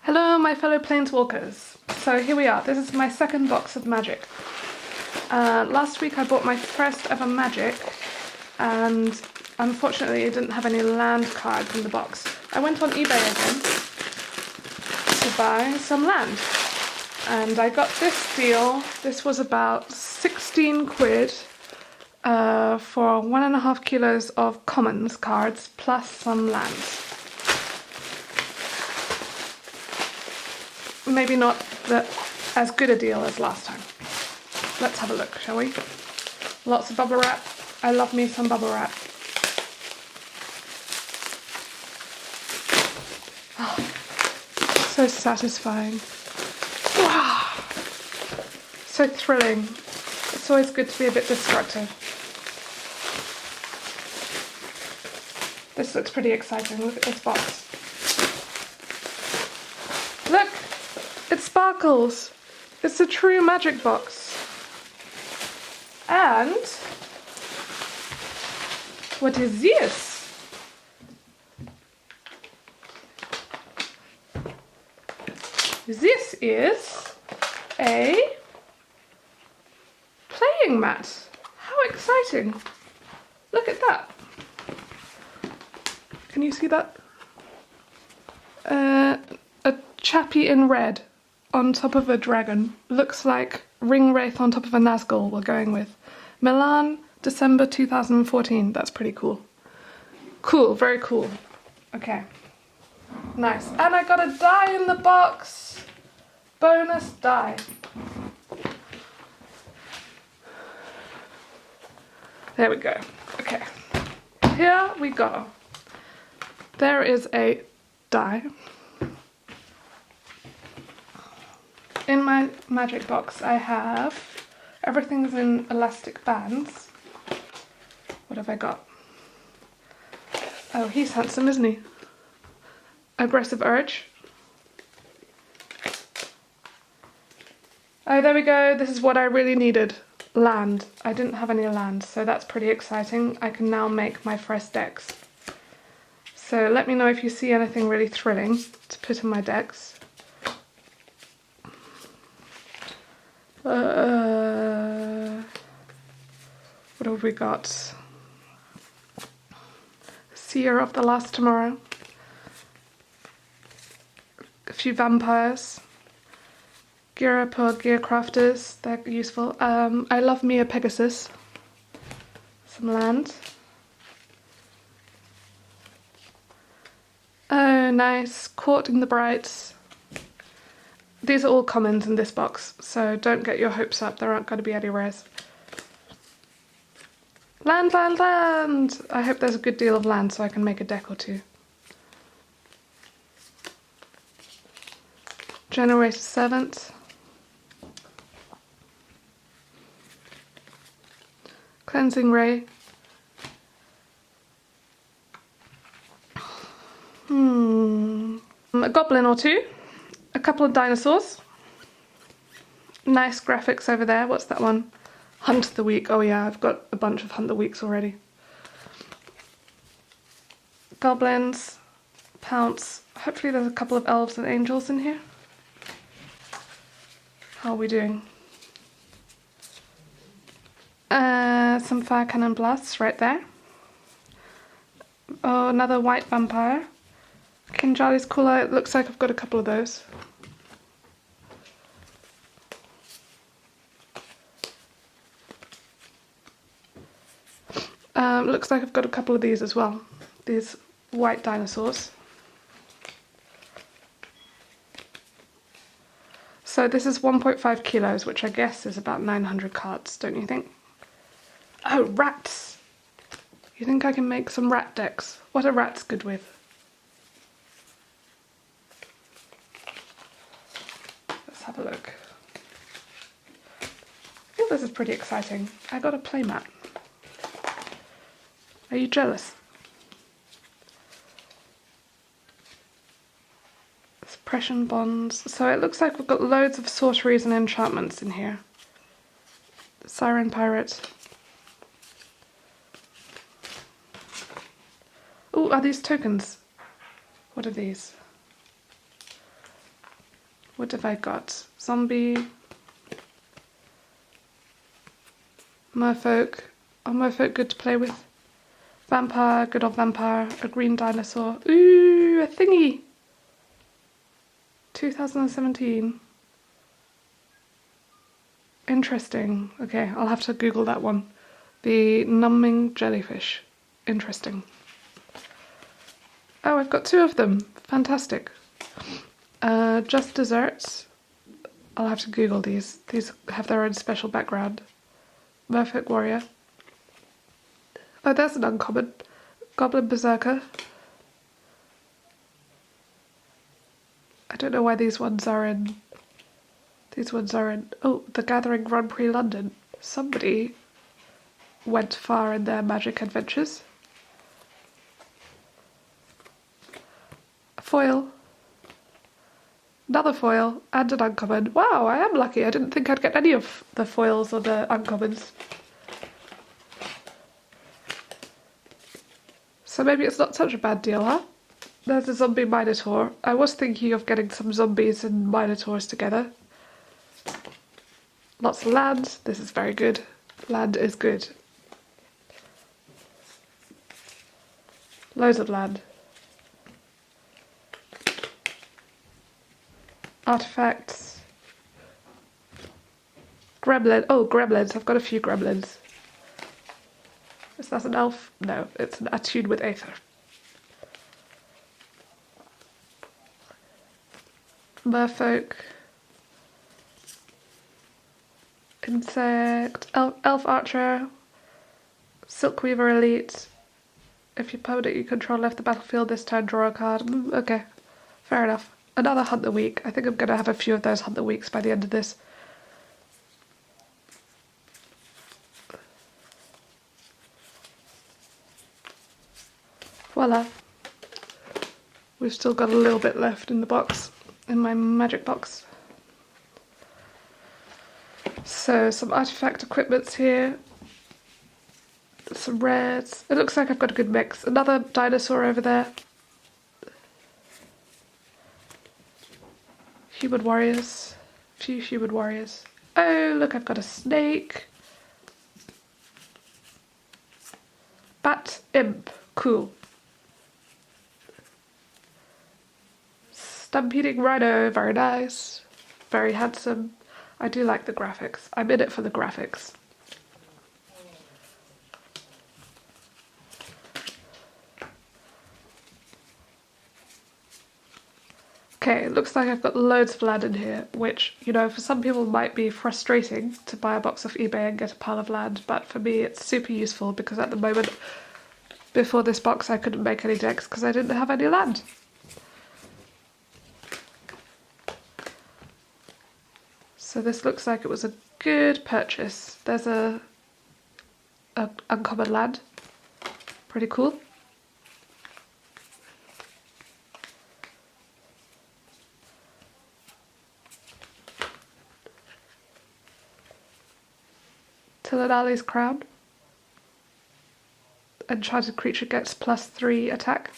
Hello my fellow planeswalkers. So here we are, this is my second box of magic. Last week I bought my first ever magic and unfortunately it didn't have any land cards in the box. I went on eBay again to buy some land and I got this deal. This was about 16 quid for 1.5 kilos of commons cards plus some land. Maybe not as good a deal as last time. Let's have a look, shall we? Lots of bubble wrap. I love me some bubble wrap. Oh, so satisfying. Wow. So thrilling. It's always good to be a bit destructive. This looks pretty exciting. Look at this box. Look! It sparkles! It's a true magic box. And what is this? This is a playing mat. How exciting! Look at that. Can you see that? A chappie in red on top of a dragon. Looks like Ring Wraith on top of a Nazgul we're going with. Milan, December 2014. That's pretty cool. Cool, very cool. Okay. Nice. And I got a die in the box. Bonus die. There we go. Okay. Here we go. There is a die. In my magic box I have, everything's in elastic bands. What have I got? Oh, he's handsome, isn't he? Aggressive Urge. Oh, there we go. This is what I really needed. Land. I didn't have any land, so that's pretty exciting. I can now make my first decks. So let me know if you see anything really thrilling to put in my decks. What have we got? Seer of the Last Tomorrow. A few vampires. Gear per gear crafters, they're useful. I love me a Pegasus. Some land. Oh, nice. Caught in the Brights. These are all commons in this box, so don't get your hopes up. There aren't going to be any rares. Land, land, land! I hope there's a good deal of land so I can make a deck or two. Generator Servant. Cleansing Ray. A goblin or two. A couple of dinosaurs. Nice graphics over there. What's that one? Hunt the Week. Oh yeah, I've got a bunch of Hunt the Weeks already. Goblins. Pounce. Hopefully there's a couple of elves and angels in here. How are we doing? Some fire cannon blasts right there. Oh, another white vampire. Kinjali's cooler. It looks like I've got a couple of those. Looks like I've got a couple of these as well. These white dinosaurs. So this is 1.5 kilos, which I guess is about 900 cards, don't you think? Oh, rats! You think I can make some rat decks? What are rats good with? Let's have a look. Oh, this is pretty exciting. I got a playmat. Are you jealous? Suppression bonds. So it looks like we've got loads of sorceries and enchantments in here. Siren Pirate. Oh, are these tokens? What are these? What have I got? Zombie. Merfolk. Oh, merfolk good to play with. Vampire, good old vampire. A green dinosaur. Ooh, a thingy. 2017. Interesting. Okay, I'll have to Google that one. The numbing jellyfish. Interesting. Oh, I've got two of them. Fantastic. Just desserts. I'll have to Google these. These have their own special background. Merfolk warrior. Oh, there's an uncommon. Goblin berserker. I don't know why these ones are in... These ones are in... Oh, the Gathering Grand Prix London. Somebody went far in their magic adventures. A foil. Another foil and an uncommon. Wow, I am lucky. I didn't think I'd get any of the foils or the uncommons. So maybe it's not such a bad deal, huh? There's a zombie minotaur. I was thinking of getting some zombies and minotaurs together. Lots of land. This is very good. Land is good. Loads of land. Artifacts. Gremlin. Oh, gremlins. I've got a few gremlins. Is that an elf? No, it's an attune with aether. Merfolk. Insect. Elf archer. Silkweaver elite. If your opponent you control left the battlefield this turn, draw a card. Okay, fair enough. Another Hunt the Week. I think I'm going to have a few of those Hunt the Weeks by the end of this. Voila. We've still got a little bit left in the box, in my magic box. So some artifact equipments here. Some rares. It looks like I've got a good mix. Another dinosaur over there. Human warriors. Few human warriors. Oh, look, I've got a snake. Bat imp. Cool. Stampeding rhino. Very nice. Very handsome. I do like the graphics. I'm in it for the graphics. Okay, it looks like I've got loads of land in here, which, you know, for some people might be frustrating to buy a box off eBay and get a pile of land, but for me it's super useful because at the moment, before this box, I couldn't make any decks because I didn't have any land. So this looks like it was a good purchase. There's a uncommon land. Pretty cool. Tilinali's crown. Enchanted creature gets +3 attack.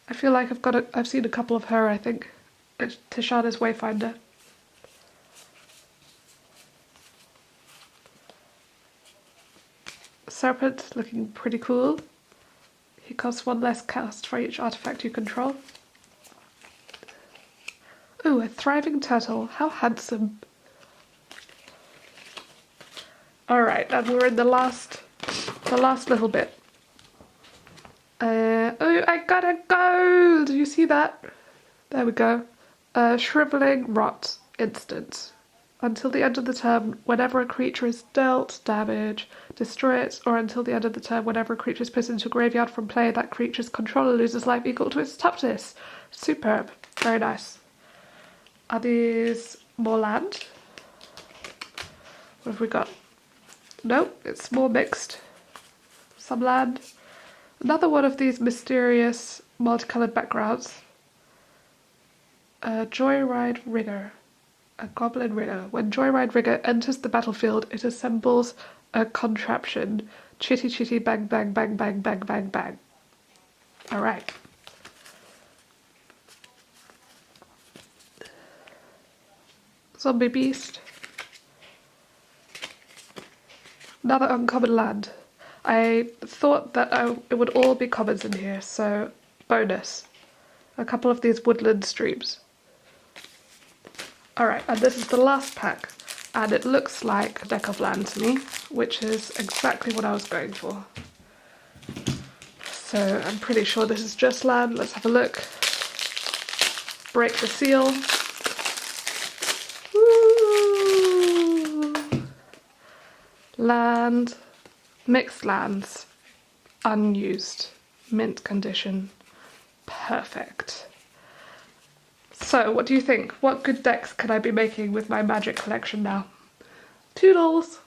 I feel like I've seen a couple of her, I think. It's Tishana's Wayfinder. Serpent, looking pretty cool. He costs 1 less cast for each artifact you control. Ooh, a thriving turtle. How handsome. Alright, and we're in the last little bit. Oh, I got a gold! Do you see that? There we go. Shriveling Rot. Instant. Until the end of the turn, whenever a creature is dealt damage, destroy it, or until the end of the turn, whenever a creature is put into a graveyard from play, that creature's controller loses life equal to its toughness. Superb. Very nice. Are these more land? What have we got? Nope, it's more mixed. Some land. Another one of these mysterious multicoloured backgrounds. A Joyride Rigger. A Goblin Rigger. When Joyride Rigger enters the battlefield, it assembles a contraption. Chitty chitty bang bang bang bang bang bang bang. Alright. Zombie beast. Another uncommon land. I thought that it would all be commons in here, so bonus. A couple of these woodland streams. Alright, and this is the last pack, and it looks like a deck of land to me, which is exactly what I was going for. So I'm pretty sure this is just land. Let's have a look. Break the seal. Woo! Land. Mixed lands. Unused. Mint condition. Perfect. So what do you think? What good decks could I be making with my Magic collection now? Toodles!